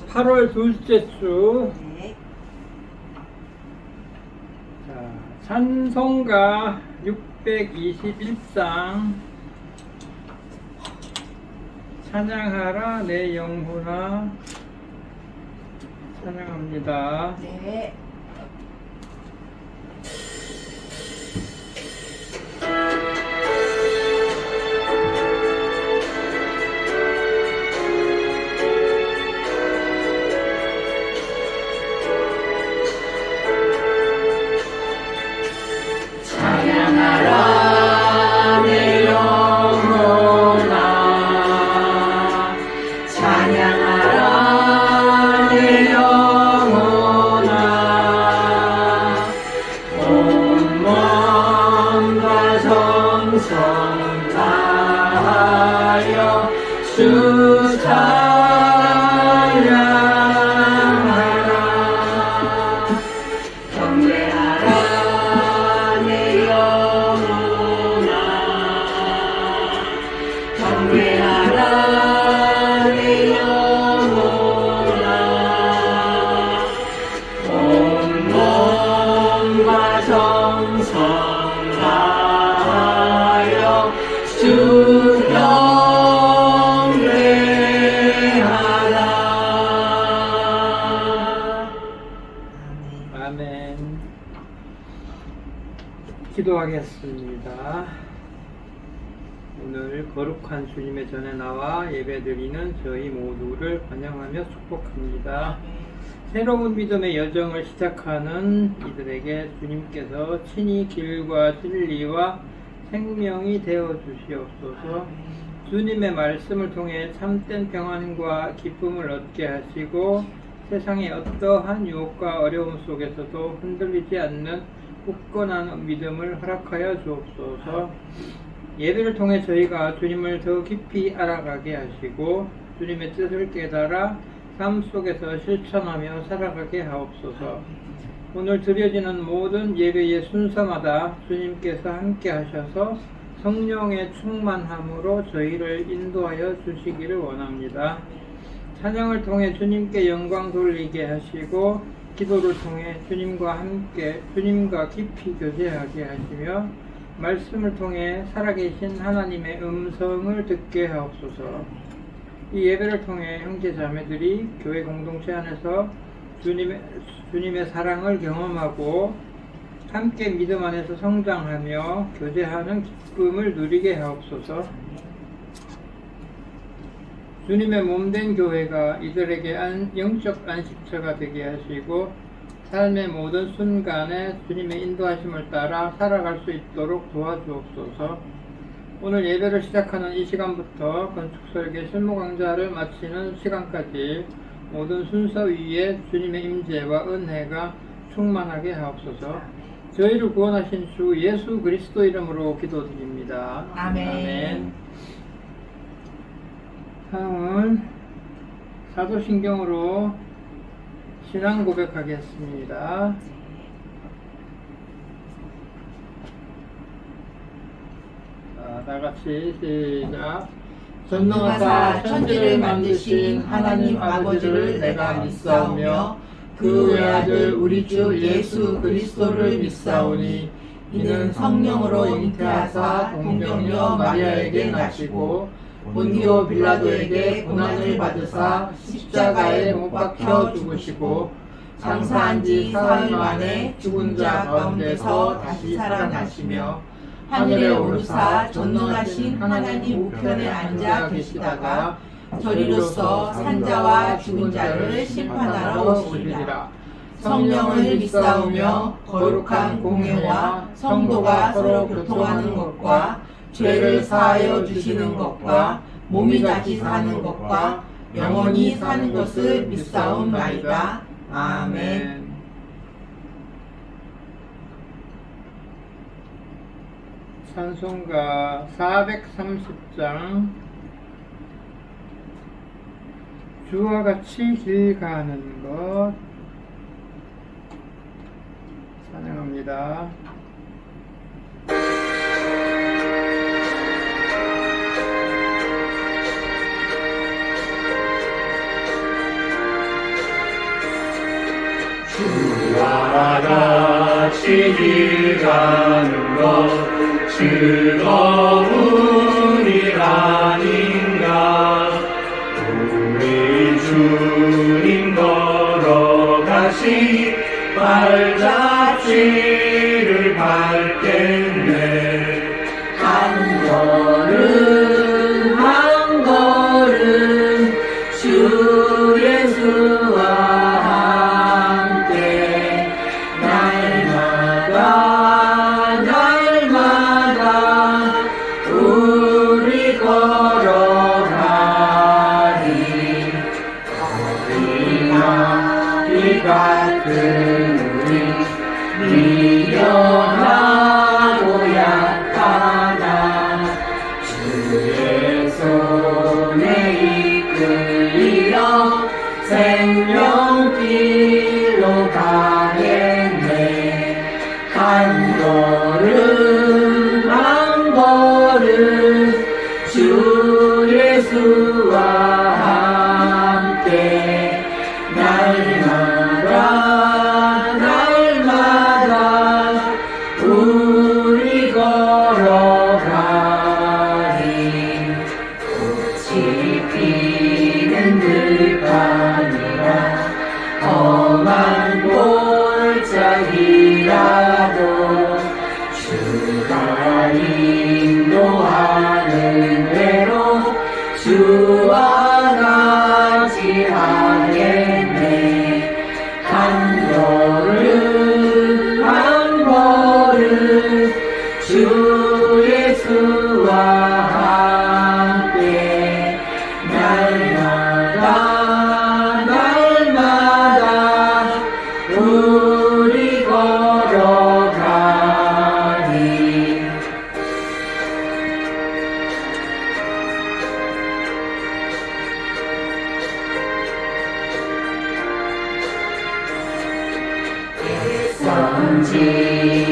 8월 둘째 주. 네. 자, 찬송가 621장. 찬양하라 내 영혼아. 찬양합니다. 네. 찬양하라 내 영혼아. 찬양하라 내 영혼아. 온 마음과 정성 다하여 주 찬양하라. 경배하라 내 영혼아. 경배하라 내 영혼아. 온 몸과 정성 다하여 주 경배하라. 아멘. 기도하겠습니다. 오늘 거룩한 주님의 전에 나와 예배드리는 저희 모두를 환영하며 축복합니다. 새로운 믿음의 여정을 시작하는 이들에게 주님께서 친히 길과 진리와 생명이 되어 주시옵소서. 주님의 말씀을 통해 참된 평안과 기쁨을 얻게 하시고 세상의 어떠한 유혹과 어려움 속에서도 흔들리지 않는 굳건한 믿음을 허락하여 주옵소서. 예배를 통해 저희가 주님을 더 깊이 알아가게 하시고 주님의 뜻을 깨달아 삶 속에서 실천하며 살아가게 하옵소서. 오늘 드려지는 모든 예배의 순서마다 주님께서 함께 하셔서 성령의 충만함으로 저희를 인도하여 주시기를 원합니다. 찬양을 통해 주님께 영광 돌리게 하시고 기도를 통해 주님과 깊이 교제하게 하시며 말씀을 통해 살아계신 하나님의 음성을 듣게 하옵소서. 이 예배를 통해 형제 자매들이 교회 공동체 안에서 주님의 사랑을 경험하고 함께 믿음 안에서 성장하며 교제하는 기쁨을 누리게 하옵소서. 주님의 몸된 교회가 이들에게 영적 안식처가 되게 하시고 삶의 모든 순간에 주님의 인도하심을 따라 살아갈 수 있도록 도와주옵소서. 오늘 예배를 시작하는 이 시간부터 건축설계 실무강좌를 마치는 시간까지 모든 순서 위에 주님의 임재와 은혜가 충만하게 하옵소서. 저희를 구원하신 주 예수 그리스도 이름으로 기도드립니다. 아멘. 아멘. 다음은 사도신경으로 신앙 고백하겠습니다. 자, 다같이 시작. 전능하사 천지를 만드신 하나님 아버지를 내가 믿사오며 그 외아들 우리 주 예수 그리스도를 믿사오니 이는 성령으로 잉태하사 동정녀 마리아에게 나시고 본디오 빌라도에게 고난을 받으사 십자가에 못 박혀 죽으시고 장사한 지 사흘 만에 죽은 자 가운데서 다시 살아나시며 하늘에 오르사 전능하신 하나님 우편에 앉아 계시다가 저리로서 산자와 죽은 자를 심판하러 오시리라. 성령을 믿사오며 거룩한 공예와 성도가 서로 교통하는 것과 죄를 사하여 주시는 것과 몸이 다시 사는 것과 영원히 사는 것을 믿사옵나이다. 아멘. 찬송가 430장. 주와 같이 길 가는 것 찬양합니다. 길 가는 것 즐거운 일 아닌가. 우리 주님 걸어가시 발자취를 밟겠네. 한 걸음 한 걸음 주 예수와 함께 날마다 날마다 우리 걸어가리. 어린아 이 같은 우리 미련하고 약하나 주의 손에 이끌려 생명길로 가겠네. 한 걸음 한 걸음 주 예수와 함께 날마다 날마다 우리 걸어가리. 꽃이 피는 들판이라 험한 골짜기라도 주가 인도하는 대로 주와 같이 하겠네. 한 걸음 한 걸음 주 예수와 함께 날마다 날마다 우리 걸어가리.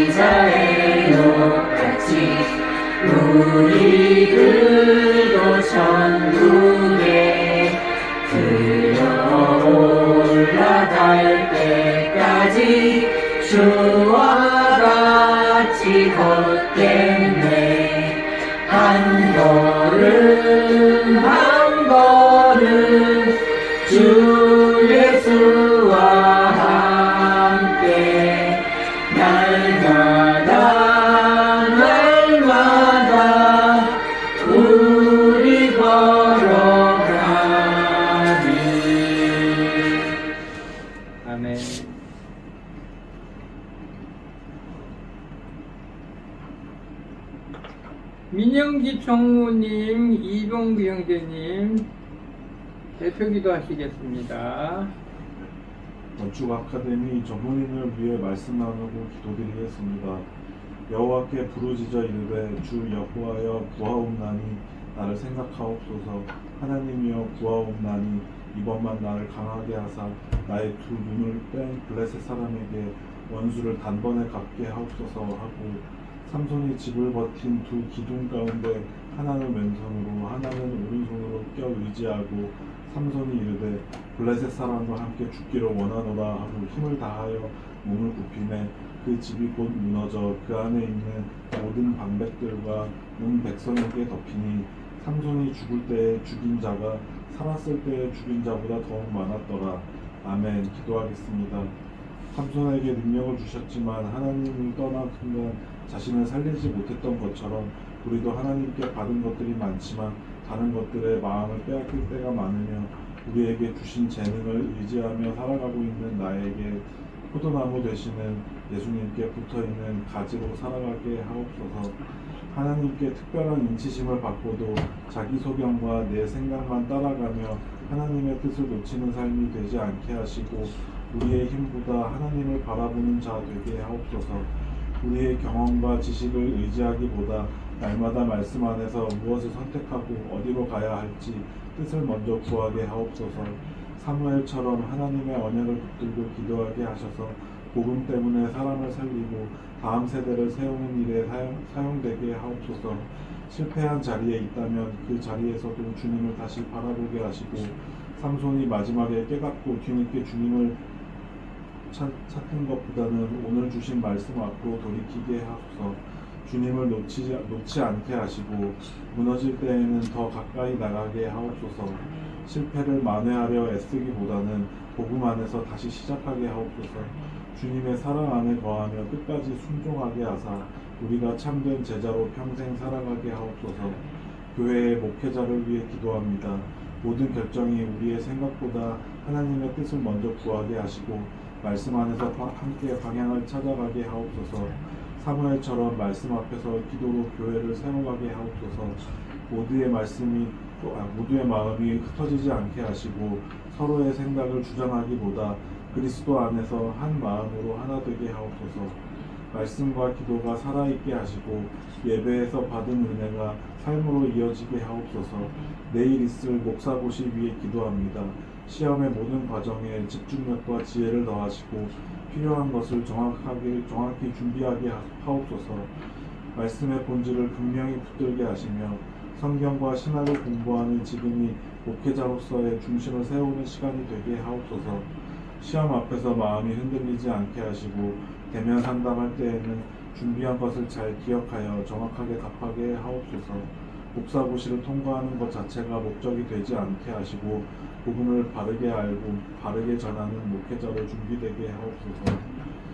선지자의 욕같이 우리들도 천국에 들어 올라갈 때까지 주와 같이 걷겠네. 한 걸음 한 걸음 주 예수와 함께 날마다 날마다 우리 걸어가리. 아멘. 민영기 총무님, 이봉규 형제님 대표기도 하시겠습니다. 건축 아카데미 전문인을 위해 말씀 나누고 기도드리겠습니다. 여호와께 부르짖어 이르되 주 여호와여 구하옵나니 나를 생각하옵소서. 하나님이여 구하옵나니 이번만 나를 강하게 하사 나의 두 눈을 뺀 블레셋 사람에게 원수를 단번에 갚게 하옵소서 하고, 삼손이 집을 버틴 두 기둥 가운데 하나는 왼손으로 하나는 오른손으로 껴 의지하고, 삼손이 이르되 블레셋 사람과 함께 죽기를 원하노라 하고 힘을 다하여 몸을 굽히매 그 집이 곧 무너져 그 안에 있는 모든 방백들과 온 백성에게 덮이니, 삼손이 죽을 때에 죽인 자가 살았을 때에 죽인 자보다 더욱 많았더라. 아멘. 기도하겠습니다. 삼손에게 능력을 주셨지만 하나님을 떠난 순간 자신을 살리지 못했던 것처럼 우리도 하나님께 받은 것들이 많지만 다른 것들에 마음을 빼앗길 때가 많으며 우리에게 주신 재능을 의지하며 살아가고 있는 나에게 포도나무 되시는 예수님께 붙어있는 가지로 살아가게 하옵소서. 하나님께 특별한 인치심을 받고도 자기 소견과 내 생각만 따라가며 하나님의 뜻을 놓치는 삶이 되지 않게 하시고, 우리의 힘보다 하나님을 바라보는 자 되게 하옵소서. 우리의 경험과 지식을 의지하기보다 날마다 말씀 안에서 무엇을 선택하고 어디로 가야 할지 뜻을 먼저 구하게 하옵소서. 사무엘처럼 하나님의 언약을 붙들고 기도하게 하셔서 복음 때문에 사람을 살리고 다음 세대를 세우는 일에 사용되게 하옵소서. 실패한 자리에 있다면 그 자리에서도 주님을 다시 바라보게 하시고, 삼손이 마지막에 깨닫고 뒤늦게 주님을 찾는 것보다는 오늘 주신 말씀 앞으로 돌이키게 하소서. 주님을 놓지 않게 하시고 무너질 때에는 더 가까이 나가게 하옵소서. 실패를 만회하려 애쓰기보다는 복음 안에서 다시 시작하게 하옵소서. 주님의 사랑 안에 거하며 끝까지 순종하게 하사 우리가 참된 제자로 평생 살아가게 하옵소서. 교회의 목회자를 위해 기도합니다. 모든 결정이 우리의 생각보다 하나님의 뜻을 먼저 구하게 하시고 말씀 안에서 함께 방향을 찾아가게 하옵소서. 사무엘처럼 말씀 앞에서 기도로 교회를 세워가게 하옵소서. 모두의 마음이 흩어지지 않게 하시고 서로의 생각을 주장하기보다 그리스도 안에서 한 마음으로 하나 되게 하옵소서. 말씀과 기도가 살아있게 하시고 예배에서 받은 은혜가 삶으로 이어지게 하옵소서. 내일 있을 목사고시 위해 기도합니다. 시험의 모든 과정에 집중력과 지혜를 더하시고 필요한 것을 정확히 준비하게 하옵소서. 말씀의 본질을 분명히 붙들게 하시며 성경과 신학을 공부하는 지금이 목회자로서의 중심을 세우는 시간이 되게 하옵소서. 시험 앞에서 마음이 흔들리지 않게 하시고 대면 상담할 때에는 준비한 것을 잘 기억하여 정확하게 답하게 하옵소서. 목사고시를 통과하는 것 자체가 목적이 되지 않게 하시고 복음을 바르게 알고 바르게 전하는 목회자로 준비되게 하옵소서.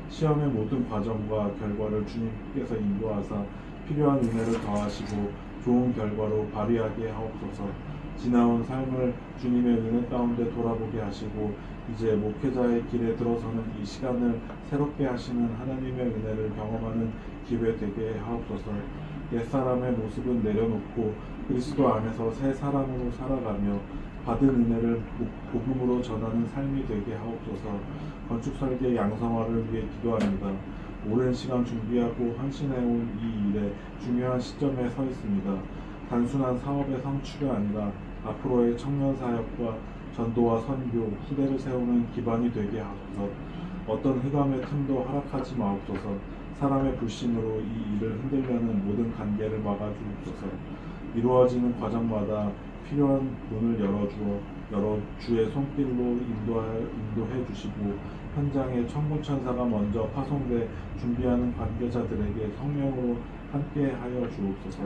시험의 모든 과정과 결과를 주님께서 인도하사 필요한 은혜를 더하시고 좋은 결과로 발휘하게 하옵소서. 지나온 삶을 주님의 은혜 가운데 돌아보게 하시고 이제 목회자의 길에 들어서는 이 시간을 새롭게 하시는 하나님의 은혜를 경험하는 기회 되게 하옵소서. 옛사람의 모습은 내려놓고 그리스도 안에서 새 사람으로 살아가며 받은 은혜를 복음으로 전하는 삶이 되게 하옵소서. 건축설계 양성화를 위해 기도합니다. 오랜 시간 준비하고 헌신해온 이 일에 중요한 시점에 서 있습니다. 단순한 사업의 성취가 아니라 앞으로의 청년 사역과 전도와 선교, 후대를 세우는 기반이 되게 하소서. 어떤 흑암의 틈도 허락하지 마옵소서. 사람의 불신으로 이 일을 흔들려는 모든 관계를 막아주옵소서. 이루어지는 과정마다 필요한 문을 열어 주의 손길로 인도해 주시고 현장에 천군천사가 먼저 파송돼 준비하는 관계자들에게 성령으로 함께하여 주옵소서.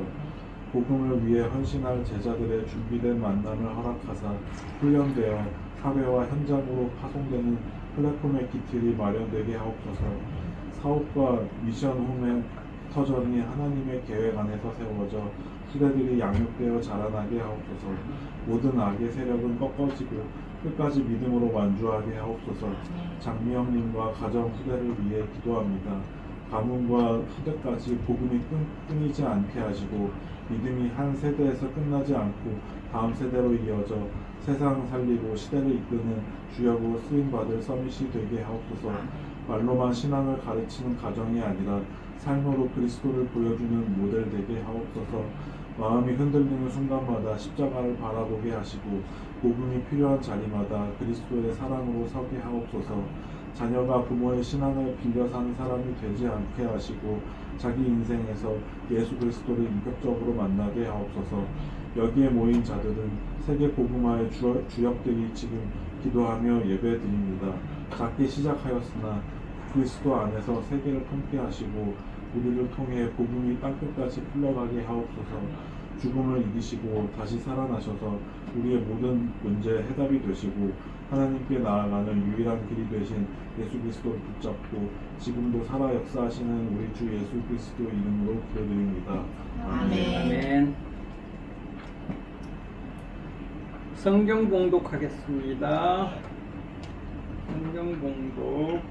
복음을 위해 헌신할 제자들의 준비된 만남을 허락하사 훈련되어 사회와 현장으로 파송되는 플랫폼의 기틀이 마련되게 하옵소서. 사업과 미션 홈의 터전이 하나님의 계획 안에서 세워져 후대들이 양육되어 자라나게 하옵소서. 모든 악의 세력은 꺾어지고 끝까지 믿음으로 완주하게 하옵소서. 장미영님과 가정 후대를 위해 기도합니다. 가문과 후대까지 복음이 끊이지 않게 하시고 믿음이 한 세대에서 끝나지 않고 다음 세대로 이어져 세상 살리고 시대를 이끄는 주역으로 쓰임받을 서밋이 되게 하옵소서. 말로만 신앙을 가르치는 가정이 아니라 삶으로 그리스도를 보여주는 모델 되게 하옵소서. 마음이 흔들리는 순간마다 십자가를 바라보게 하시고 복음이 필요한 자리마다 그리스도의 사랑으로 서게 하옵소서. 자녀가 부모의 신앙을 빌려 사는 사람이 되지 않게 하시고 자기 인생에서 예수 그리스도를 인격적으로 만나게 하옵소서. 여기에 모인 자들은 세계 복음화의 주역들이 지금 기도하며 예배드립니다. 작게 시작하였으나 그리스도 안에서 세계를 품게 하시고 우리를 통해 복음이 땅끝까지 흘러가게 하옵소서. 죽음을 이기시고 다시 살아나셔서 우리의 모든 문제의 해답이 되시고 하나님께 나아가는 유일한 길이 되신 예수 그리스도를 붙잡고 지금도 살아 역사하시는 우리 주 예수 그리스도 이름으로 기도드립니다. 아멘. 성경 봉독하겠습니다. 성경 봉독.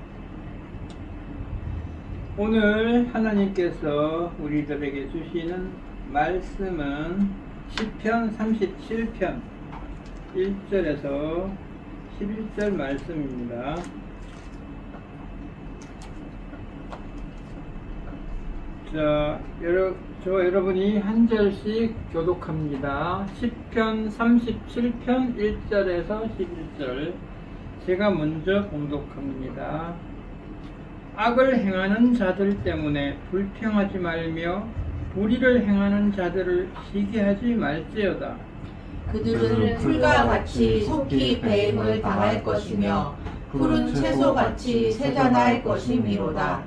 오늘 하나님께서 우리들에게 주시는 말씀은 시편 37편 1절에서 11절 말씀입니다. 자, 여러분이 한 절씩 교독합니다. 시편 37편 1절에서 11절. 제가 먼저 봉독합니다. 악을 행하는 자들 때문에 불평하지 말며 불의를 행하는 자들을 시기하지 말지어다. 그들은 풀과 같이 속히 배임을 당할 것이며 푸른 채소같이 새자날 것이미로다.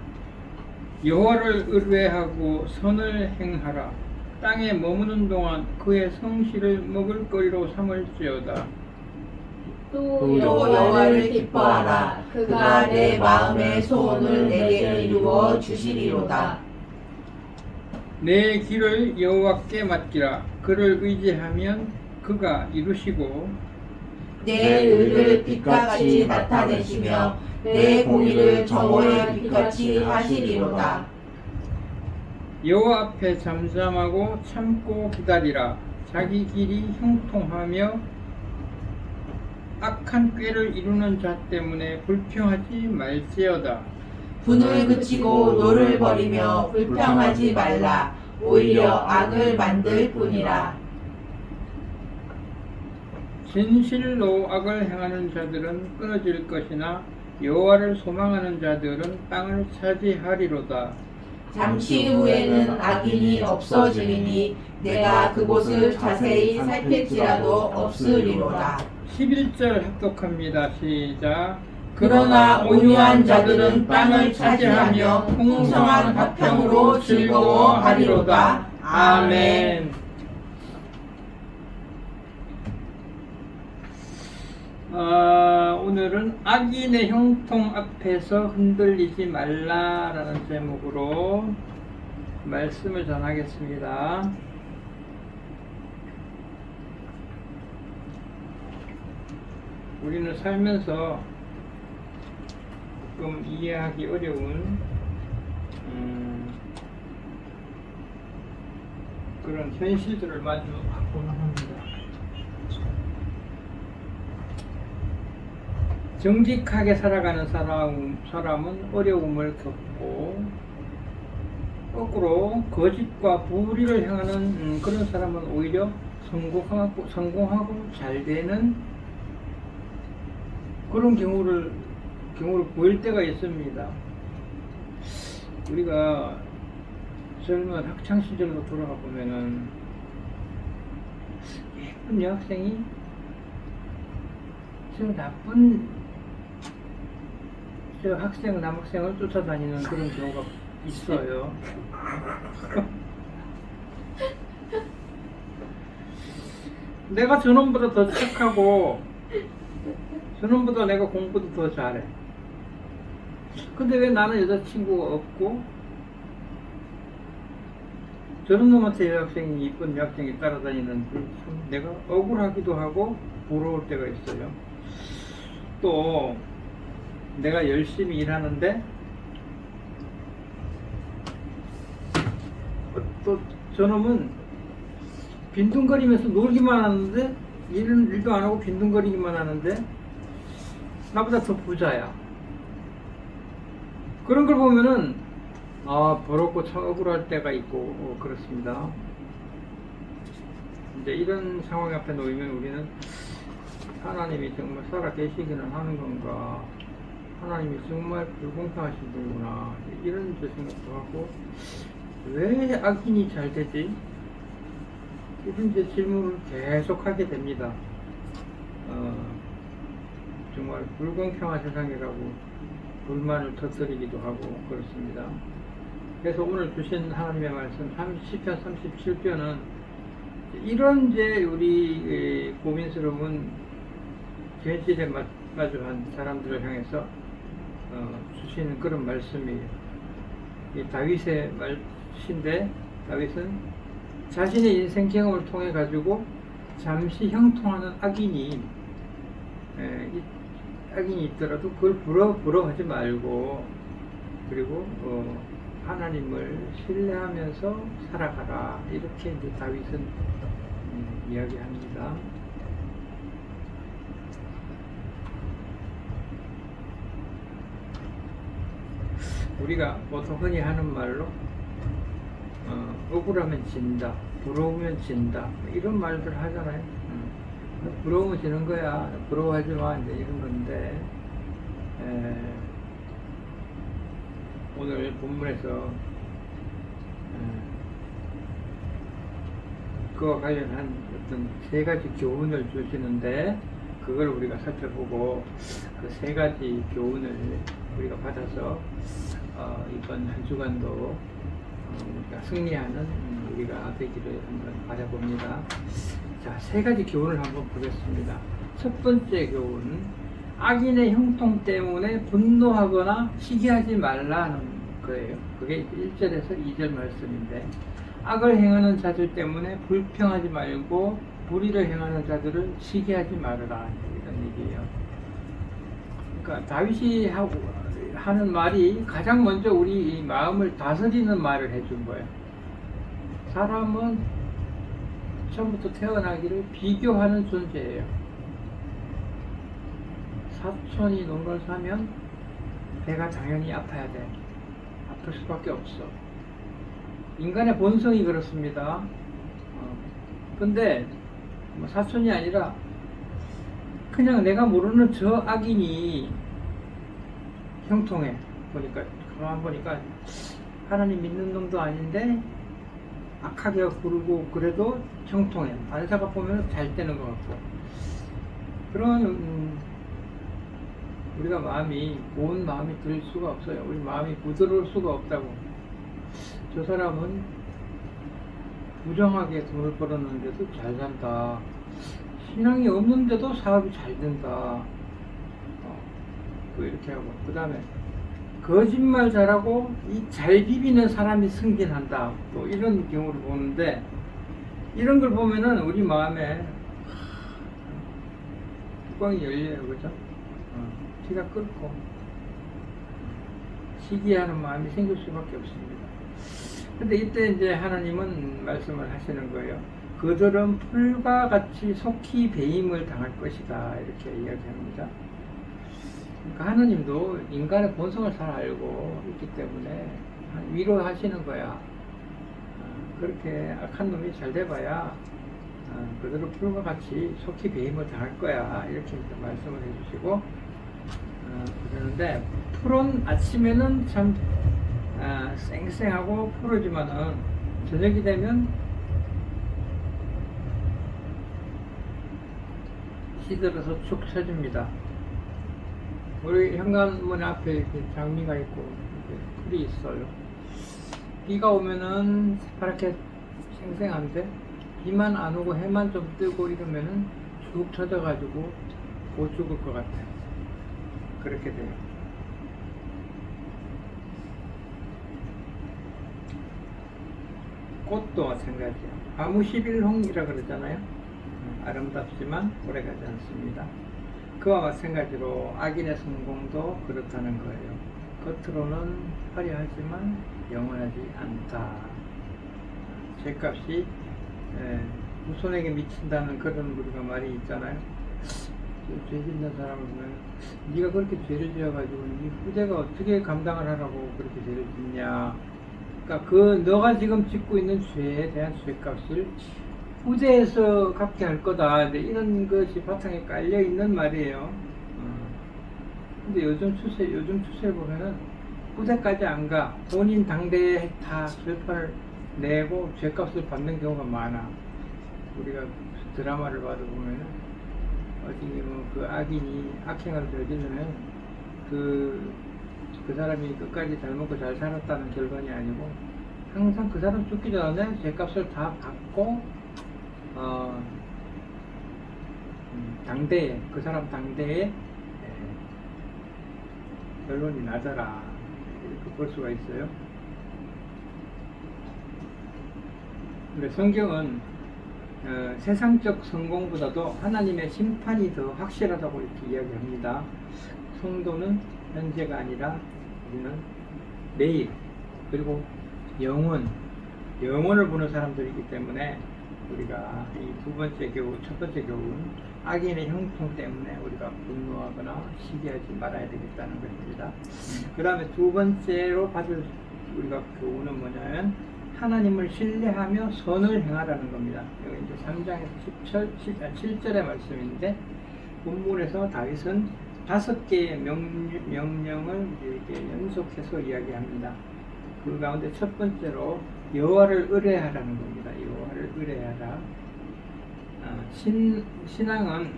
여호와를 의뢰하고 선을 행하라. 땅에 머무는 동안 그의 성실을 먹을거리로 삼을지어다. 또 여호와를 기뻐하라. 그가 내 마음의 소원을 내게 이루어 주시리로다. 내 길을 여호와께 맡기라. 그를 의지하면 그가 이루시고 내 의를 빛같이 나타내시며 내 공의를 정오의 빛같이 하시리로다. 여호와 앞에 잠잠하고 참고 기다리라. 자기 길이 형통하며 악한 꾀를 이루는 자 때문에 불평하지 말지어다. 분을 그치고 노를 버리며 불평하지 말라. 오히려 악을 만들 뿐이라. 진실로 악을 행하는 자들은 끊어질 것이나 여호와를 소망하는 자들은 땅을 차지하리로다. 잠시 후에는 악인이 없어지리니 내가 그곳을 자세히 살필지라도 없으리로다. 11절 합독합니다. 시작. 그러나 온유한 자들은 땅을 차지하며 풍성한 화평으로 즐거워하리로다. 아멘. 오늘은 악인의 형통 앞에서 흔들리지 말라라는 제목으로 말씀을 전하겠습니다. 우리는 살면서 조금 이해하기 어려운 그런 현실들을 마주하곤 합니다. 정직하게 살아가는 사람은 어려움을 겪고, 거꾸로 거짓과 불의를 행하는 그런 사람은 오히려 성공하고 잘 되는 그런 경우를 보일 때가 있습니다. 우리가 젊은 학창 시절로 돌아가 보면은 예쁜 여학생이 저 나쁜 저 남학생을 쫓아다니는 그런 경우가 있어요. 내가 저놈보다 더 착하고 저놈보다 내가 공부도 더 잘해. 근데 왜 나는 여자친구가 없고 저런 놈한테 이쁜 여학생이 따라다니는 참 내가 억울하기도 하고 부러울 때가 있어요. 또 내가 열심히 일하는데 또 저놈은 빈둥거리면서 놀기만 하는데 일도 안 하고 빈둥거리기만 하는데 나보다 더 부자야. 그런 걸 보면은 부럽고 참 억울할 때가 있고 그렇습니다. 이제 이런 상황 앞에 놓이면 우리는 하나님이 정말 살아 계시기는 하는 건가, 하나님이 정말 불공평하신 분이구나, 이런 생각도 하고, 왜 악인이 잘 되지? 이런 이제 질문을 계속 하게 됩니다. 정말 불공평한 세상이라고 불만을 터뜨리기도 하고 그렇습니다. 그래서 오늘 주신 하나님의 말씀 10편 37편은 이런 이제 우리 고민스러운 현실에 마주한 사람들을 향해서 주시는 그런 말씀이에요. 이 다윗의 말씀인데, 다윗은 자신의 인생 경험을 통해 가지고 잠시 형통하는 악인이 있더라도 그걸 부러워하지 말고, 그리고 하나님을 신뢰하면서 살아가라, 이렇게 이제 다윗은 이야기합니다. 우리가 보통 흔히 하는 말로 억울하면 진다, 부러우면 진다, 이런 말들 하잖아요. 부러우면 지는 거야, 부러워하지 마, 이제 이런 건데, 오늘 본문에서 그와 관련한 어떤 세 가지 교훈을 주시는데, 그걸 우리가 살펴보고 그 세 가지 교훈을 우리가 받아서 이번 한 주간도 우리가 승리하는 우리가 되기를 한번 바라봅니다. 자, 세 가지 교훈을 한번 보겠습니다. 첫 번째 교훈, 악인의 형통 때문에 분노하거나 시기하지 말라는 거예요. 그게 1절에서 2절 말씀인데, 악을 행하는 자들 때문에 불평하지 말고 불의를 행하는 자들을 시기하지 말아라, 이런 얘기예요. 그러니까 다윗이 하는 말이 가장 먼저 우리 이 마음을 다스리는 말을 해준 거예요. 사람은 처음부터 태어나기를 비교하는 존재예요. 사촌이 농을 사면 배가 당연히 아파야 돼. 아플 수밖에 없어. 인간의 본성이 그렇습니다. 근데 뭐 사촌이 아니라 그냥 내가 모르는 저 악인이 형통해. 가만 보니까 하나님 믿는 놈도 아닌데 악하게 굴고 그래도 형통해. 반사가 보면 잘 되는 것 같고. 그런 우리가 마음이 고운 마음이 들 수가 없어요. 우리 마음이 부드러울 수가 없다고. 저 사람은 부정하게 돈을 벌었는데도 잘 산다. 신앙이 없는데도 사업이 잘 된다. 이렇게 하고, 그 다음에 거짓말 잘하고 이 잘 비비는 사람이 승진한다. 또 이런 경우를 보는데, 이런 걸 보면은 우리 마음에 뚜껑이 열려요, 그죠? 피가 끓고 시기하는 마음이 생길 수밖에 없습니다. 근데 이때 이제 하나님은 말씀을 하시는 거예요. 그들은 풀과 같이 속히 배임을 당할 것이다, 이렇게 이야기합니다. 그러니까 하나님도 인간의 본성을 잘 알고 있기 때문에 위로하시는 거야. 그렇게 악한 놈이 잘 돼봐야 그들은 풀과 같이 속히 배임을 당할 거야, 이렇게 말씀을 해주시고, 그러는데 풀은 아침에는 참 쌩쌩하고 푸르지만은 저녁이 되면 시들어서 축 처집니다. 우리 현관문 앞에 이렇게 장미가 있고 이렇게 풀이 있어요. 비가 오면은 새파랗게 생생한데, 비만 안 오고 해만 좀 뜨고 이러면은 쭉 쳐져가지고 못 죽을 것 같아요. 그렇게 돼요. 꽃도 마찬가지예요. 아무 11홍이라 그러잖아요. 아름답지만 오래가지 않습니다. 그와 마찬가지로 악인의 성공도 그렇다는 거예요. 겉으로는 화려하지만 영원하지 않다. 죄값이 후손에게 미친다는 그런 우리가 말이 있잖아요. 죄 짓는 사람을 보면, 네가 그렇게 죄를 지어가지고 네 후대가 어떻게 감당을 하라고 그렇게 죄를 짓냐. 그러니까 너가 지금 짓고 있는 죄에 대한 죄값을 후대에서 갚게 할 거다. 이런 것이 바탕에 깔려 있는 말이에요. 근데 요즘 추세 보면은 후대까지 안 가. 본인 당대에 다 죄판을 내고 죄값을 받는 경우가 많아. 우리가 드라마를 봐도 보면은 어디 그 악인이 악행을 저지르면 그 사람이 끝까지 잘 먹고 잘 살았다는 결론이 아니고, 항상 그 사람 죽기 전에 죄값을 다 받고 당대에, 그 사람 당대에 결론이 나더라, 이렇게 볼 수가 있어요. 근데 성경은 세상적 성공보다도 하나님의 심판이 더 확실하다고 이렇게 이야기합니다. 성도는 현재가 아니라 우리는 내일, 그리고 영혼을 보는 사람들이기 때문에 우리가 이 두 번째 교훈, 첫 번째 교훈, 악인의 형통 때문에 우리가 분노하거나 시기하지 말아야 되겠다는 것입니다. 그 다음에 두 번째로 받을 우리가 교훈은 뭐냐면, 하나님을 신뢰하며 선을 행하라는 겁니다. 여기 이제 3장에서 7절의 말씀인데, 본문에서 다윗은 5개의 명령을 이렇게 연속해서 이야기합니다. 그 가운데 첫 번째로 여호와를 의뢰하라는 겁니다. 여호와를 의뢰하라. 신앙은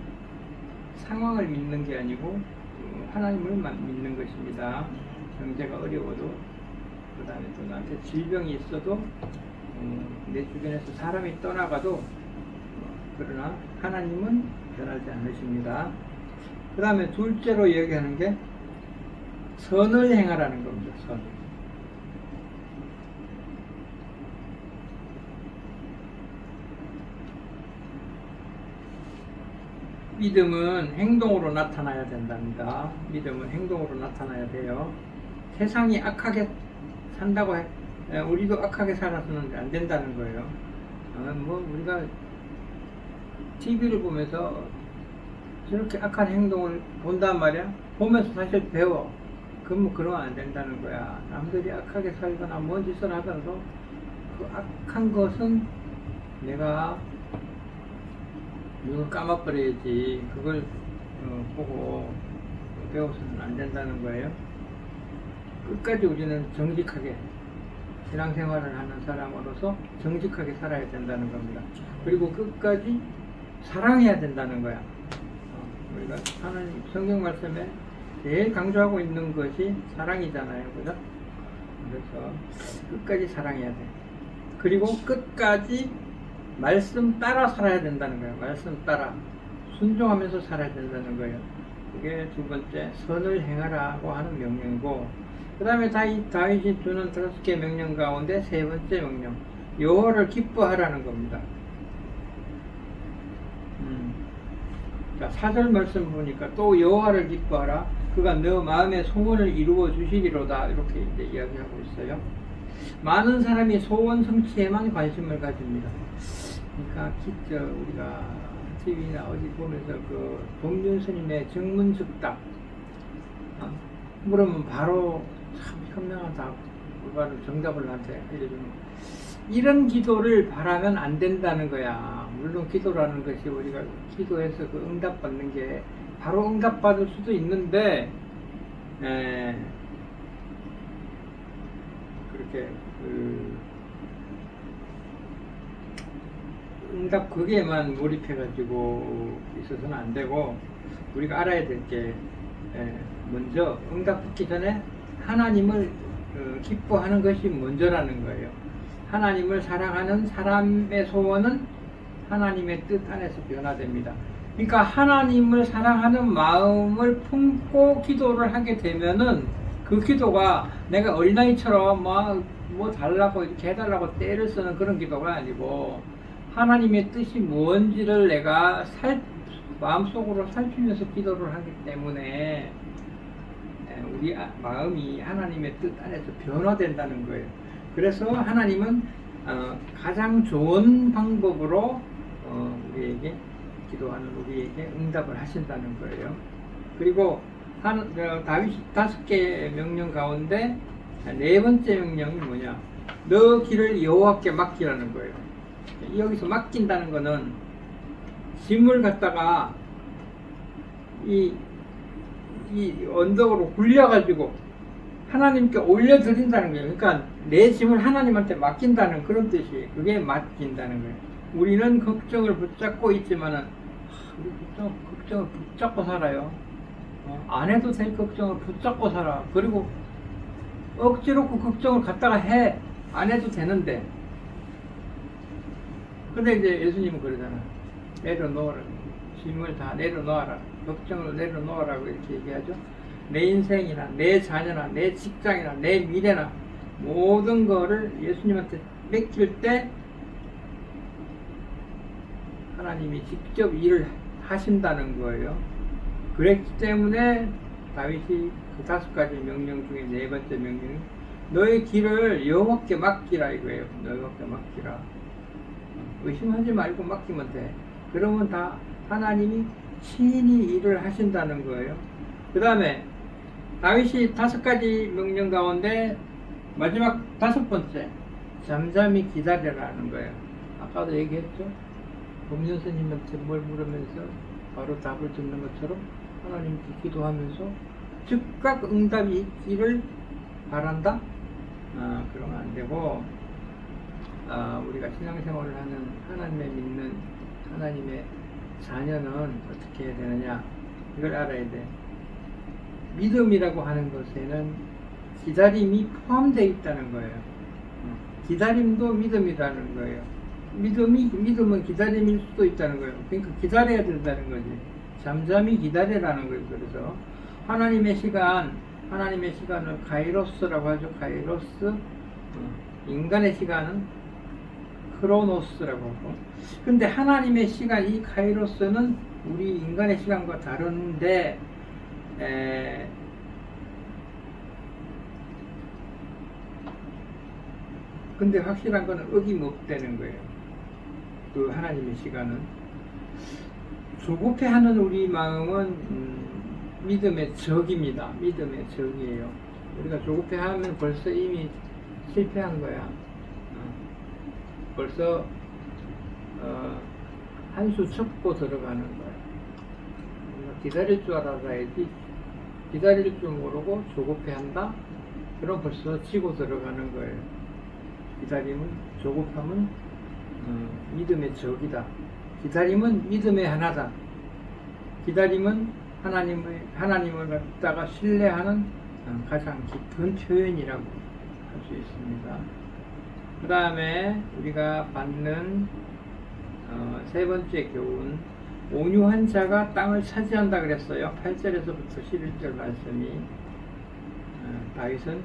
상황을 믿는 게 아니고 하나님을만 믿는 것입니다. 경제가 어려워도, 그 다음에 또 나한테 질병이 있어도, 내 주변에서 사람이 떠나가도, 그러나 하나님은 변하지 않으십니다. 그 다음에 둘째로 얘기하는 게 선을 행하라는 겁니다. 선. 믿음은 행동으로 나타나야 된답니다. 믿음은 행동으로 나타나야 돼요. 세상이 악하게 산다고 해, 우리도 악하게 살아서는 안 된다는 거예요. 뭐 우리가 TV를 보면서 저렇게 악한 행동을 본단 말이야. 보면서 사실 배워. 그럼 그러면 안 된다는 거야. 남들이 악하게 살거나 뭔 짓을 하더라도 그 악한 것은 내가 눈을 감아버려야지. 그걸 보고 배워서는 안 된다는 거예요. 끝까지 우리는 정직하게 신앙생활을 하는 사람으로서 정직하게 살아야 된다는 겁니다. 그리고 끝까지 사랑해야 된다는 거야. 우리가 하나님 성경 말씀에 제일 강조하고 있는 것이 사랑이잖아요. 그죠? 그래서 끝까지 사랑해야 돼. 그리고 끝까지 말씀 따라 살아야 된다는 거예요. 말씀 따라 순종하면서 살아야 된다는 거예요. 그게 두 번째, 선을 행하라고 하는 명령이고, 그 다음에 다윗이 주는 5개 명령 가운데 세 번째 명령, 여호와를 기뻐하라는 겁니다. 자, 4절 말씀 보니까 또 여호와를 기뻐하라, 그가 너 마음의 소원을 이루어 주시리로다, 이렇게 이제 이야기하고 있어요. 많은 사람이 소원 성취에만 관심을 가집니다. 그러니까 우리가 TV나 어디 보면서 그 동준 스님의 정문즉답 물으면 바로 참 현명한 답, 바로 정답을 나한테 알려주는 거. 이런 기도를 바라면 안 된다는 거야. 물론 기도라는 것이 우리가 기도해서 그 응답받는 게 바로 응답받을 수도 있는데, 그렇게 응답 거기에만 몰입해가지고 있어서는 안 되고, 우리가 알아야 될 게 먼저 응답 받기 전에 하나님을 기뻐하는 것이 먼저라는 거예요. 하나님을 사랑하는 사람의 소원은 하나님의 뜻 안에서 변화됩니다. 그러니까 하나님을 사랑하는 마음을 품고 기도를 하게 되면은 그 기도가 내가 어린아이처럼 뭐 달라고 이렇게 해달라고 떼를 쓰는 그런 기도가 아니고, 하나님의 뜻이 뭔지를 내가 마음속으로 살피면서 기도를 하기 때문에 우리 마음이 하나님의 뜻 안에서 변화된다는 거예요. 그래서 하나님은 가장 좋은 방법으로 우리에게 기도하는 우리에게 응답을 하신다는 거예요. 그리고 다윗이 5개 명령 가운데 네 번째 명령이 뭐냐? 너 길을 여호와께 맡기라는 거예요. 여기서 맡긴다는 거는 짐을 갖다가 이 언덕으로 굴려가지고 하나님께 올려드린다는 거예요. 그러니까 내 짐을 하나님한테 맡긴다는 그런 뜻이에요. 그게 맡긴다는 거예요. 우리는 걱정을 붙잡고 있지만은 우리 걱정을 붙잡고 살아요. 안 해도 될 걱정을 붙잡고 살아. 그리고 억지로 그 걱정을 갖다가 해. 안 해도 되는데. 근데 이제 예수님은 그러잖아. 내려놓으라. 짐을 다 내려놓아라. 걱정을 내려놓으라고 이렇게 얘기하죠. 내 인생이나 내 자녀나 내 직장이나 내 미래나 모든 거를 예수님한테 맡길 때 하나님이 직접 일을 하신다는 거예요. 그랬기 때문에 다윗이 그 5가지 명령 중에 네 번째 명령이 너의 길을 여호와께 맡기라 이거예요. 여호와께 맡기라. 의심하지 말고 맡기면 돼. 그러면 다 하나님이 친히 일을 하신다는 거예요. 그 다음에 다윗이 5가지 명령 가운데 마지막 5번째, 잠잠히 기다려라는 거예요. 아까도 얘기했죠. 법륜 스님한테 뭘 물으면서 바로 답을 듣는 것처럼 하나님께 기도하면서 즉각 응답이 있기를 바란다? 그러면 안 되고, 우리가 신앙생활을 하는 하나님의 믿는 하나님의 자녀는 어떻게 해야 되느냐? 이걸 알아야 돼. 믿음이라고 하는 것에는 기다림이 포함되어 있다는 거예요. 기다림도 믿음이라는 거예요. 믿음은 기다림일 수도 있다는 거예요. 그러니까 기다려야 된다는 거지. 잠잠히 기다리라는 거예요. 그래서 하나님의 시간을 카이로스라고 하죠. 카이로스. 인간의 시간은 크로노스라고 하고. 근데 하나님의 시간, 이 카이로스는 우리 인간의 시간과 다른데, 근데 확실한 거는 어김없다는 거예요. 그 하나님의 시간은. 조급해하는 우리 마음은 믿음의 적입니다. 믿음의 적이에요. 우리가 조급해하면 벌써 이미 실패한 거야. 벌써 한 수 접고 들어가는 거야. 우리가 기다릴 줄 알아야지. 기다릴 줄 모르고 조급해한다? 그럼 벌써 치고 들어가는 거예요. 기다림은, 조급함은 믿음의 적이다. 기다림은 믿음의 하나다. 기다림은 하나님을 갖다가 신뢰하는 가장 깊은 표현이라고 할 수 있습니다. 그 다음에 우리가 받는 세 번째 교훈, 온유한 자가 땅을 차지한다 그랬어요. 8절에서부터 11절 말씀이 다윗은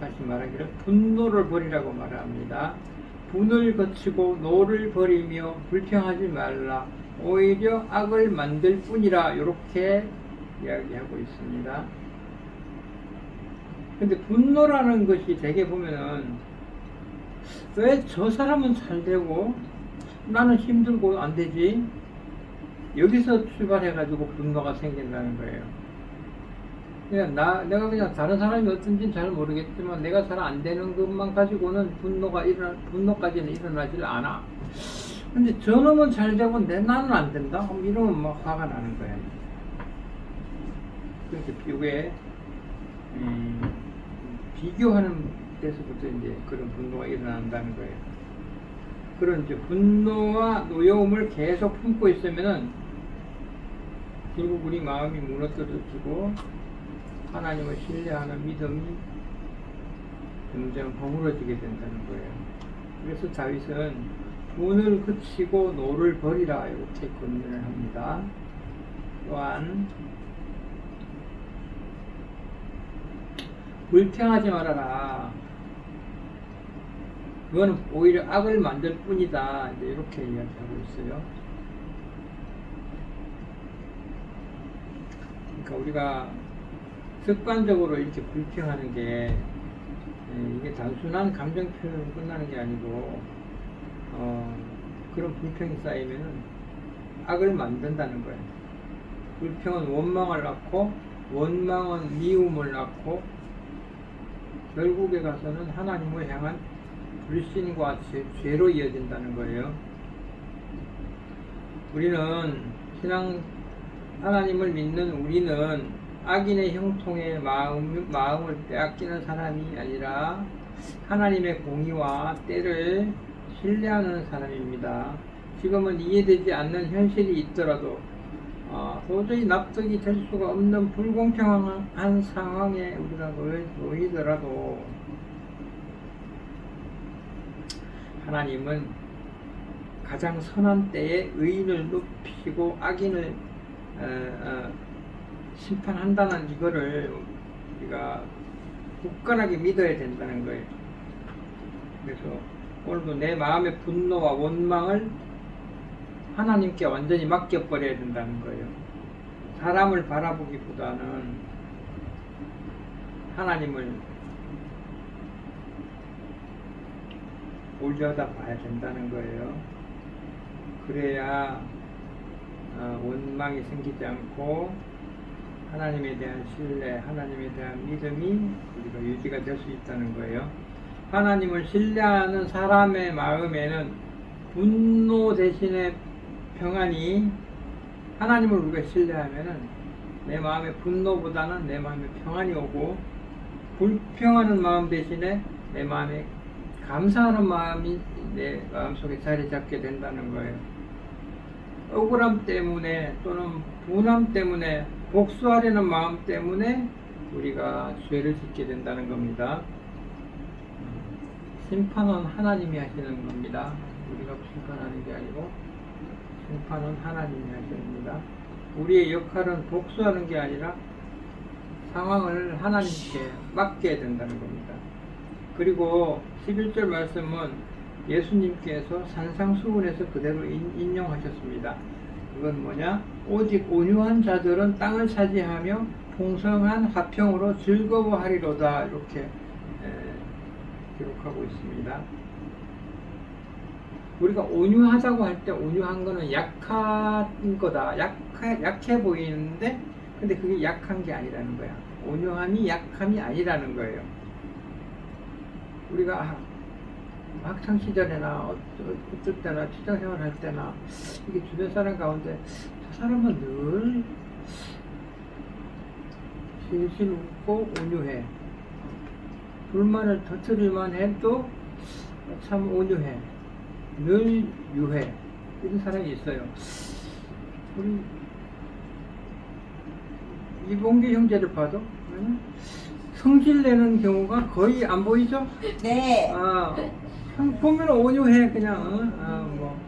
다시 말하기를 분노를 버리라고 말합니다. 분을 거치고 노를 버리며 불평하지 말라. 오히려 악을 만들 뿐이라. 이렇게 이야기하고 있습니다. 근데 분노라는 것이 되게 보면은 왜 저 사람은 잘 되고 나는 힘들고 안 되지? 여기서 출발해가지고 분노가 생긴다는 거예요. 내가 그냥 다른 사람이 어떤지는 잘 모르겠지만 내가 잘 안 되는 것만 가지고는 분노까지는 일어나질 않아. 근데 저놈은 잘 되고 나는 안 된다? 이러면 막 화가 나는 거야. 그렇게 비교하는 데서부터 이제 그런 분노가 일어난다는 거예요. 그런 이제 분노와 노여움을 계속 품고 있으면은 결국 우리 마음이 무너뜨려지고 하나님을 신뢰하는 믿음이 점점 허물어지게 된다는 거예요. 그래서 다윗은 분을 그치고 노를 버리라 이렇게 권면을 합니다. 또한 불평하지 말아라. 그거는 오히려 악을 만들 뿐이다. 이제 이렇게 이야기하고 있어요. 그러니까 우리가 습관적으로 이렇게 불평하는 게 이게 단순한 감정 표현으로 끝나는 게 아니고 그런 불평이 쌓이면은 악을 만든다는 거예요. 불평은 원망을 낳고 원망은 미움을 낳고 결국에 가서는 하나님을 향한 불신과 죄로 이어진다는 거예요. 우리는 하나님을 믿는 우리는 악인의 형통에 마음을 빼앗기는 사람이 아니라 하나님의 공의와 때를 신뢰하는 사람입니다. 지금은 이해되지 않는 현실이 있더라도 도저히 납득이 될 수가 없는 불공평한 상황에 우리가 놓이더라도 하나님은 가장 선한 때에 의인을 높이고 악인을 심판한다는 이거를 우리가 굳건하게 믿어야 된다는 거예요. 그래서 오늘도 내 마음의 분노와 원망을 하나님께 완전히 맡겨버려야 된다는 거예요. 사람을 바라보기보다는 하나님을 올려다봐야 된다는 거예요. 그래야 원망이 생기지 않고 하나님에 대한 신뢰, 하나님에 대한 믿음이 우리가 유지가 될 수 있다는 거예요. 하나님을 신뢰하는 사람의 마음에는 분노 대신에 평안이, 하나님을 우리가 신뢰하면은 내 마음의 분노보다는 내 마음에 평안이 오고, 불평하는 마음 대신에 내 마음에 감사하는 마음이 내 마음속에 자리 잡게 된다는 거예요. 억울함 때문에 또는 분함 때문에 복수하려는 마음 때문에 우리가 죄를 짓게 된다는 겁니다. 심판은 하나님이 하시는 겁니다. 우리가 심판하는 게 아니고 심판은 하나님이 하십니다. 우리의 역할은 복수하는 게 아니라 상황을 하나님께 맡겨야 된다는 겁니다. 그리고 11절 말씀은 예수님께서 산상수훈에서 그대로 인용하셨습니다. 그건 뭐냐? 오직 온유한 자들은 땅을 차지하며 풍성한 화평으로 즐거워하리로다. 이렇게 기록하고 있습니다. 우리가 온유하다고 할 때 온유한 거는 약한 거다. 약해 보이는데 근데 그게 약한 게 아니라는 거야. 온유함이 약함이 아니라는 거예요. 우리가 학창 시절에나 어쩔 때나 직장생활 할 때나 이게 주변 사람 가운데 저 사람은 늘 실실 웃고 온유해. 불만을 터뜨릴만 해도 참 온유해. 늘 유해. 이런 사람이 있어요. 우리 이봉기 형제를 봐도 성질내는 경우가 거의 안 보이죠? 네. 보면 온유해 그냥. 뭐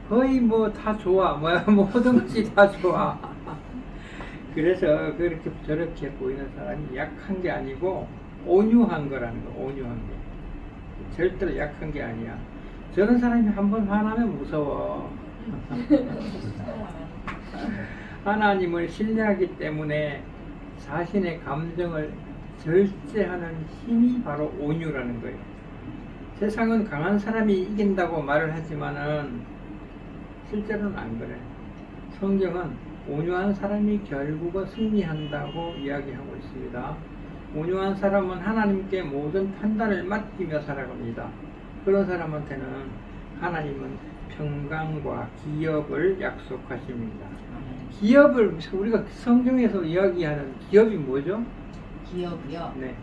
거의 뭐 다 좋아. 모든 것이 다 좋아. 그래서 그렇게 저렇게 보이는 사람이 약한 게 아니고 온유한 거라는 거. 온유한 게 절대로 약한 게 아니야. 저런 사람이 한번 화나면 무서워. 하나님을 신뢰하기 때문에 자신의 감정을 절제하는 힘이 바로 온유라는 거예요. 세상은 강한 사람이 이긴다고 말을 하지만은 실제로는 안 그래. 성경은 온유한 사람이 결국은 승리한다고 이야기하고 있습니다. 온유한 사람은 하나님께 모든 판단을 맡기며 살아갑니다. 그런 사람한테는 하나님은 평강과 기업을 약속하십니다. 기업을 우리가 성경에서 이야기하는 기업이 뭐죠? 기업이요? 네.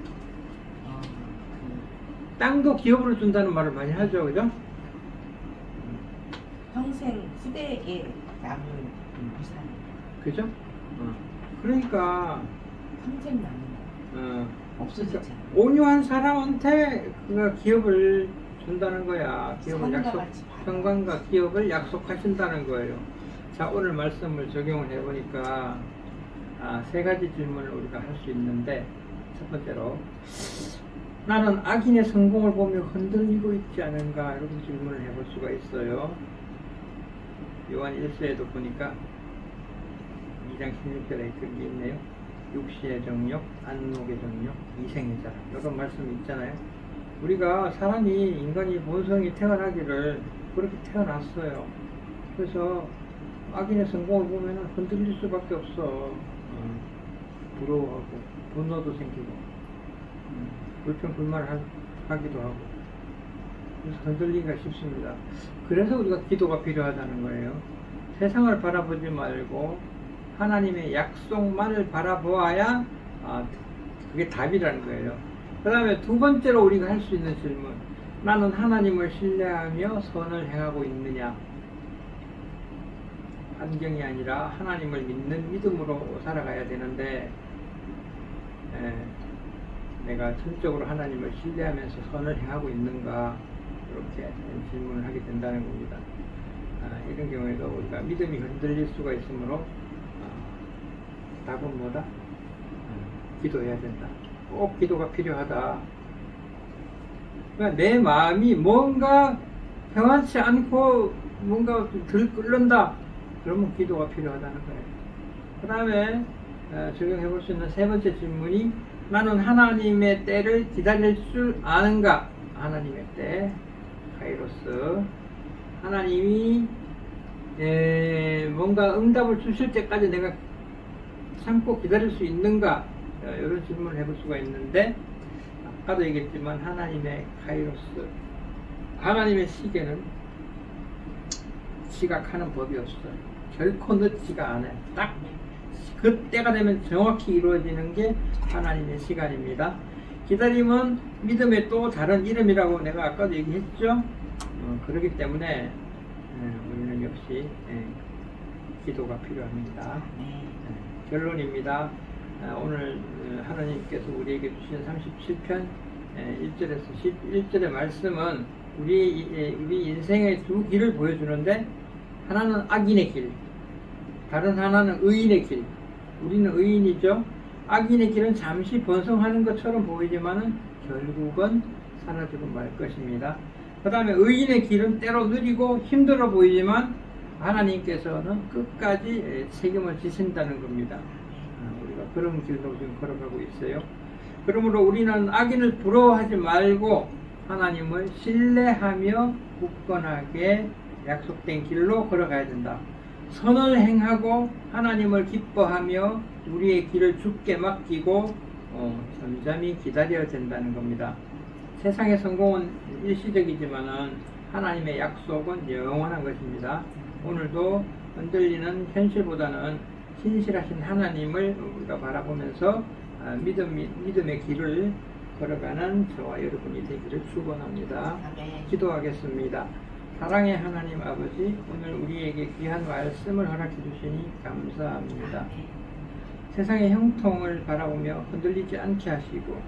땅도 기업으로 준다는 말을 많이 하죠, 그죠? 평생 후대에게 남을 유산. 그죠? 그러니까 평생 남는 거. 없어지잖아. 온유한 사람한테 그가 기업을 준다는 거야. 기업을 평강과 기업을 약속하신다는 거예요. 자, 오늘 말씀을 적용을 해보니까 세 가지 질문을 우리가 할 수 있는데, 첫 번째로 나는 악인의 성공을 보며 흔들리고 있지 않은가, 이런 질문을 해볼 수가 있어요. 요한 1서에도 보니까 2장 16절에 그게 있네요. 육신의 정욕, 안목의 정욕, 이생의 자랑, 이런 말씀이 있잖아요. 우리가 인간이 본성이 태어나기를 그렇게 태어났어요. 그래서 악인의 성공을 보면 흔들릴 수밖에 없어. 부러워하고 분노도 생기고 불평불만을 하기도 하고, 그래서 흔들리기가 쉽습니다. 그래서 우리가 기도가 필요하다는 거예요. 세상을 바라보지 말고 하나님의 약속만을 바라보아야 그게 답이라는 거예요. 그 다음에 두 번째로 우리가 할 수 있는 질문, 나는 하나님을 신뢰하며 선을 행하고 있느냐. 환경이 아니라 하나님을 믿는 믿음으로 살아가야 되는데, 내가 전적으로 하나님을 신뢰하면서 선을 행하고 있는가, 이렇게 질문을 하게 된다는 겁니다. 이런 경우에도 우리가 믿음이 흔들릴 수가 있으므로 답은 뭐다? 기도해야 된다. 꼭 기도가 필요하다. 그러니까 내 마음이 뭔가 평안치 않고 뭔가 들끓는다. 그러면 기도가 필요하다는 거예요. 그 다음에 적용해 볼 수 있는 세 번째 질문이, 나는 하나님의 때를 기다릴 줄 아는가? 하나님의 때, 카이로스. 하나님이 뭔가 응답을 주실 때까지 내가 참고 기다릴 수 있는가? 이런 질문을 해볼 수가 있는데, 아까도 얘기했지만 하나님의 카이로스, 하나님의 시계는 지각하는 법이 없어요. 결코 늦지가 않아요. 딱 그때가 되면 정확히 이루어지는 게 하나님의 시간입니다. 기다림은 믿음의 또 다른 이름이라고 내가 아까도 얘기했죠. 그렇기 때문에 우리는 역시 기도가 필요합니다. 네. 결론입니다. 오늘 하나님께서 우리에게 주신 37편 1절에서 11절의 말씀은 우리 인생의 두 길을 보여주는데, 하나는 악인의 길, 다른 하나는 의인의 길. 우리는 의인이죠. 악인의 길은 잠시 번성하는 것처럼 보이지만은 결국은 사라지고 말 것입니다. 그 다음에 의인의 길은 때로 느리고 힘들어 보이지만 하나님께서는 끝까지 책임을 지신다는 겁니다. 우리가 그런 길로 지금 걸어가고 있어요. 그러므로 우리는 악인을 부러워하지 말고 하나님을 신뢰하며 굳건하게 약속된 길로 걸어가야 된다. 선을 행하고 하나님을 기뻐하며 우리의 길을 주께 맡기고 잠잠히 기다려야 된다는 겁니다. 세상의 성공은 일시적이지만은 하나님의 약속은 영원한 것입니다. 오늘도 흔들리는 현실보다는 신실하신 하나님을 우리가 바라보면서 믿음의 길을 걸어가는 저와 여러분이 되기를 축원합니다. 아멘. 기도하겠습니다. 사랑의 하나님 아버지, 오늘 우리에게 귀한 말씀을 허락해 주시니 감사합니다. 아멘. 세상의 형통을 바라보며 흔들리지 않게 하시고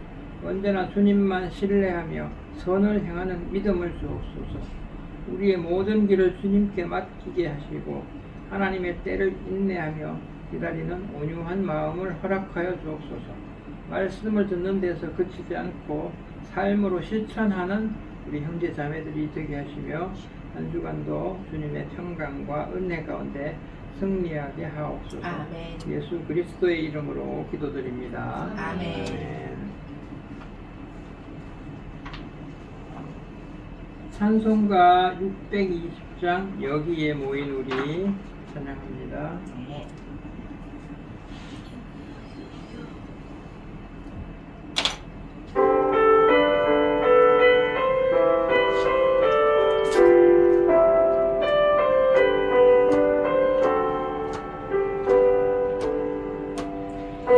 언제나 주님만 신뢰하며 선을 행하는 믿음을 주옵소서. 우리의 모든 길을 주님께 맡기게 하시고 하나님의 때를 인내하며 기다리는 온유한 마음을 허락하여 주옵소서. 말씀을 듣는 데서 그치지 않고 삶으로 실천하는 우리 형제 자매들이 되게 하시며 한 주간도 주님의 평강과 은혜 가운데 승리하게 하옵소서. 아멘. 예수 그리스도의 이름으로 기도드립니다. 아멘. 찬송가 620장 여기에 모인 우리 찬양합니다. 네.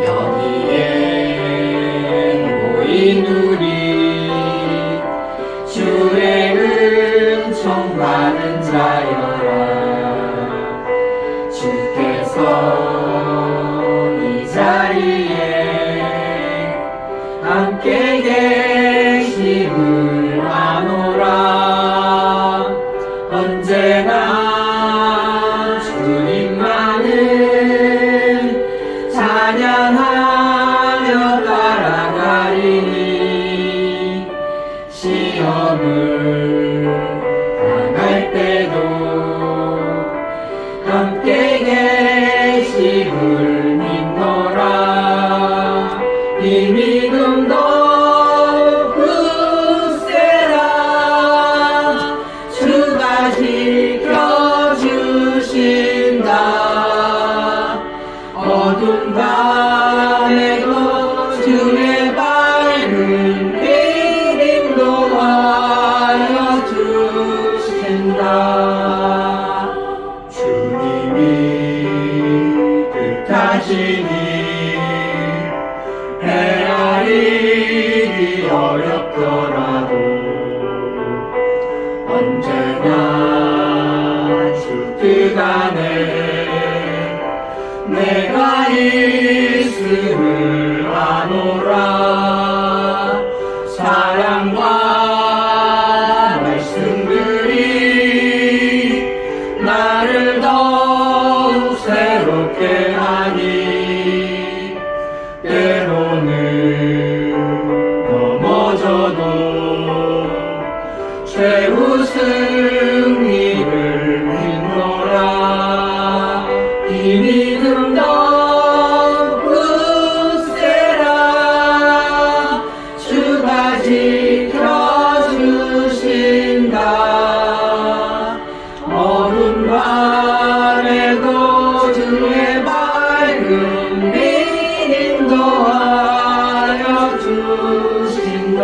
여기에 모인 우리 주의 은총 받은 자여라. 주께서 이 자리에 함께 계심을 아노라. 언제나 주님만을 찬양하며 따라가리니 시험을 당할 때도 함께 계심을 믿노라. 이 믿음도 굳세라. 주가 지켜주신다. 어두운 밤에도 주의 밝은 빛 인도하여 주신다. 주님이 뜻하시니 헤아리기 어렵더라도 언제나 주 뜻 안에 내가 있음을 아노라. 사랑과 말씀들이 나를 더욱 새롭게 하니 때로는 넘어져도 최후 승리를 믿노라. 이 믿음도 굳세라. 주가 지켜주신다. 어두운 밤에도 주의 밝은 빛 인도하여 주신다.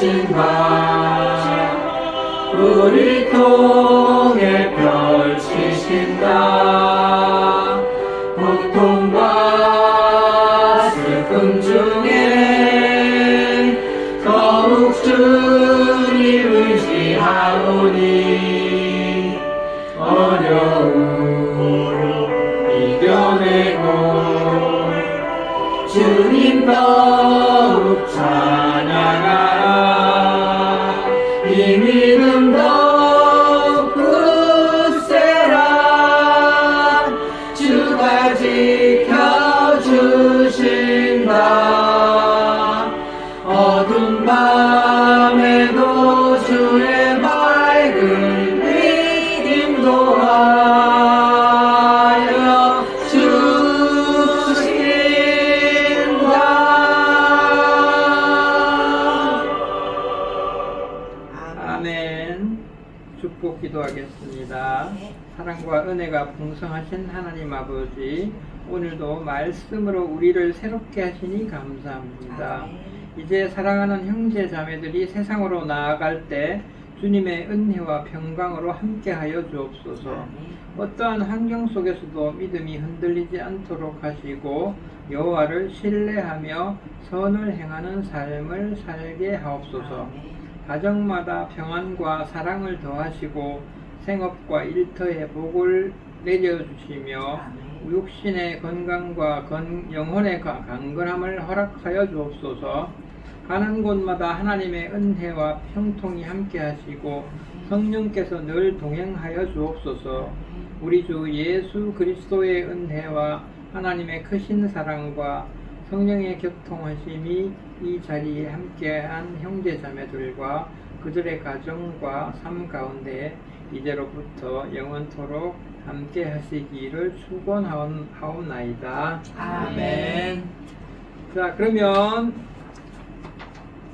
인도하신다 우리 통해 펼치신다 고통과 슬픔 중에 더욱 주님 의지하오니 어려움 이겨내고 주님 더욱 찬양하라 이 믿음 더욱 굳세라 주가 지켜주신다 어두운 밤에도 주의 밝은 빛 인도하여 주신다 아멘. 축복 기도하겠습니다. 네. 사랑과 은혜가 풍성하신 하나님 아버지, 오늘도 말씀으로 우리를 새롭게 하시니 감사합니다. 이제 사랑하는 형제 자매들이 세상으로 나아갈 때 주님의 은혜와 평강으로 함께하여 주옵소서. 어떠한 환경 속에서도 믿음이 흔들리지 않도록 하시고 여호와를 신뢰하며 선을 행하는 삶을 살게 하옵소서. 가정마다 평안과 사랑을 더하시고 생업과 일터에 복을 내려주시며 육신의 건강과 영혼의 강건함을 허락하여 주옵소서. 가는 곳마다 하나님의 은혜와 평통이 함께 하시고 성령께서 늘 동행하여 주옵소서. 우리 주 예수 그리스도의 은혜와 하나님의 크신 사랑과 성령의 교통하심이 이 자리에 함께한 형제자매들과 그들의 가정과 삶 가운데 이제로부터 영원토록 함께 하시기를 축원하옵나이다. 아멘. 자, 그러면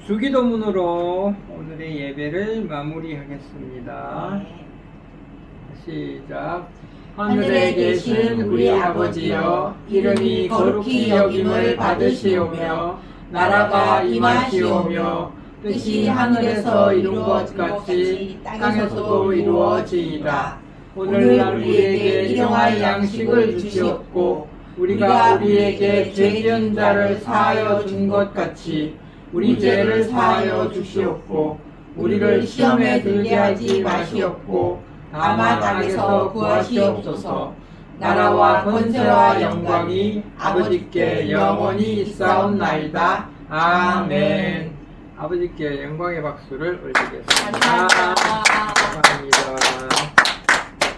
주기도문으로 오늘의 예배를 마무리하겠습니다. 시작. 하늘에 계신 우리 아버지여, 이름이 거룩히 여김을 받으시오며 나라가 임하시오며 뜻이 하늘에서 이룬 것 같이 땅에서도 이루어지이다. 오늘날 우리에게 일용할 양식을 주시옵고 우리가 우리에게 죄지은 자를 사하여 준 것 같이 우리 죄를 사하여 주시옵고 우리를 시험에 들게 하지 마시옵고 다만 악에서 구하시옵소서. 나라와 권세와 영광이 아버지께 영원히 있사옵나이다. 아멘. 아버지께 영광의 박수를 올리겠습니다. 감사합니다. 감사합니다.